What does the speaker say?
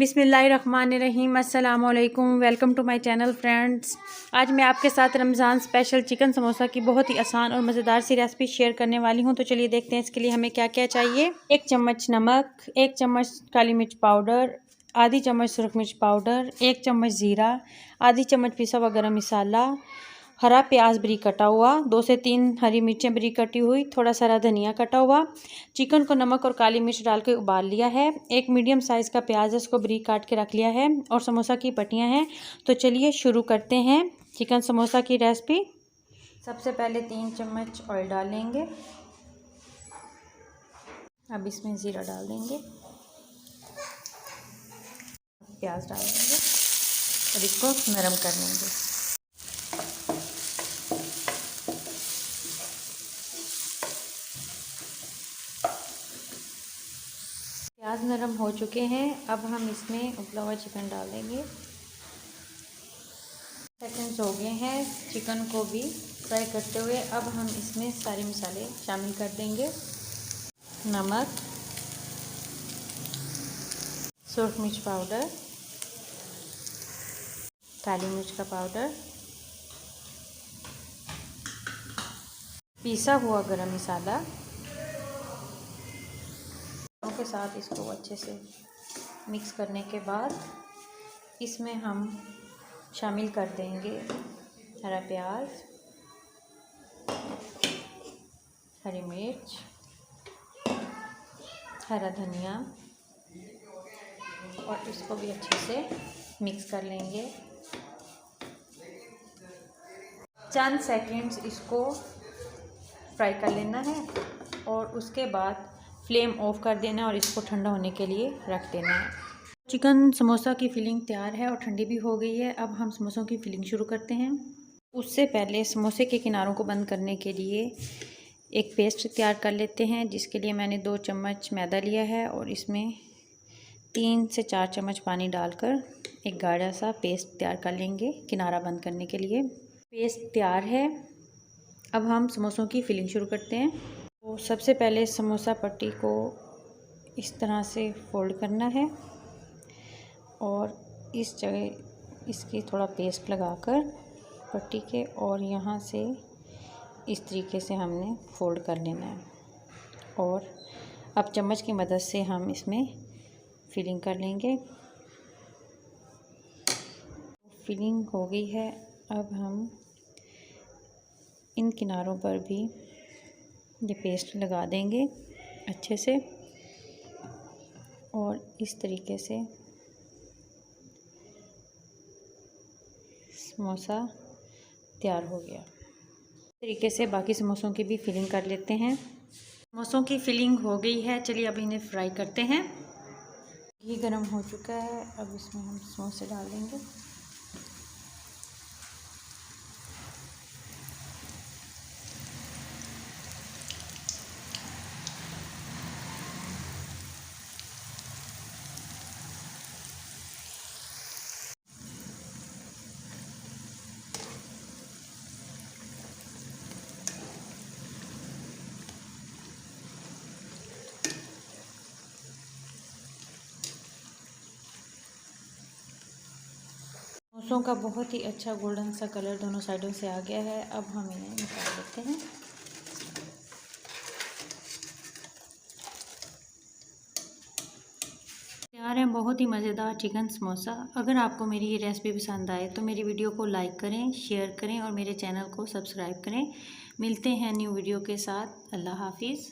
बिस्मिल्लाहिर्रहमानिर्रहीम। अस्सलाम वालेकुम। Welcome to my channel friends. आज मैं आपके साथ रमज़ान स्पेशल चिकन समोसा की बहुत ही आसान और मज़ेदार सी रेसिपी शेयर करने वाली हूं। तो चलिए देखते हैं इसके लिए हमें क्या क्या चाहिए। 1 चम्मच नमक, 1 चम्मच काली मिर्च पाउडर, आधी चम्मच सुरख मिर्च पाउडर, 1 चम्मच ज़ीरा, आधी चम्मच पिसा हुआ गरम मसाला, हरा प्याज बरीक कटा हुआ, 2 से 3 हरी मिर्चें बरीक कटी हुई, थोड़ा सारा धनिया कटा हुआ। चिकन को नमक और काली मिर्च डाल के उबाल लिया है। एक मीडियम साइज़ का प्याज है, उसको बरीक काट के रख लिया है और समोसा की पट्टियाँ हैं। तो चलिए शुरू करते हैं चिकन समोसा की रेसिपी। सबसे पहले 3 चम्मच ऑयल डालेंगे। अब इसमें ज़ीरा डाल देंगे, प्याज डाल देंगे और इसको नरम कर लेंगे। प्याज नरम हो चुके हैं। अब हम इसमें उबला हुआ चिकन डाल देंगे। सेकंड्स हो गए हैं चिकन को भी फ्राई करते हुए। अब हम इसमें सारे मसाले शामिल कर देंगे। नमक, सुरख मिर्च पाउडर, काली मिर्च का पाउडर, पिसा हुआ गरम मसाला के साथ इसको अच्छे से मिक्स करने के बाद इसमें हम शामिल कर देंगे हरा प्याज, हरी मिर्च, हरा धनिया और इसको भी अच्छे से मिक्स कर लेंगे। चंद सेकंड्स इसको फ्राई कर लेना है और उसके बाद फ्लेम ऑफ कर देना और इसको ठंडा होने के लिए रख देना है। चिकन समोसा की फिलिंग तैयार है और ठंडी भी हो गई है। अब हम समोसों की फिलिंग शुरू करते हैं। उससे पहले समोसे के किनारों को बंद करने के लिए एक पेस्ट तैयार कर लेते हैं, जिसके लिए मैंने 2 चम्मच मैदा लिया है और इसमें 3 से 4 चम्मच पानी डालकर एक गाढ़ा सा पेस्ट तैयार कर लेंगे किनारा बंद करने के लिए। पेस्ट तैयार है। अब हम समोसों की फिलिंग शुरू करते हैं। तो सबसे पहले समोसा पट्टी को इस तरह से फोल्ड करना है और इस जगह इसकी थोड़ा पेस्ट लगाकर पट्टी के और यहाँ से इस तरीके से हमने फोल्ड कर लेना है। और अब चम्मच की मदद से हम इसमें फिलिंग कर लेंगे। फिलिंग हो गई है। अब हम इन किनारों पर भी ये पेस्ट लगा देंगे अच्छे से और इस तरीके से समोसा तैयार हो गया। इस तरीके से बाकी समोसों की भी फिलिंग कर लेते हैं। समोसों की फिलिंग हो गई है। चलिए अब इन्हें फ्राई करते हैं। घी गरम हो चुका है। अब इसमें हम समोसे डाल देंगे। समोसों का बहुत ही अच्छा गोल्डन सा कलर दोनों साइडों से आ गया है। अब हम इन्हें निकाल लेते हैं। तैयार है बहुत ही मज़ेदार चिकन समोसा। अगर आपको मेरी ये रेसिपी पसंद आए तो मेरी वीडियो को लाइक करें, शेयर करें और मेरे चैनल को सब्सक्राइब करें। मिलते हैं न्यू वीडियो के साथ। अल्लाह हाफिज़।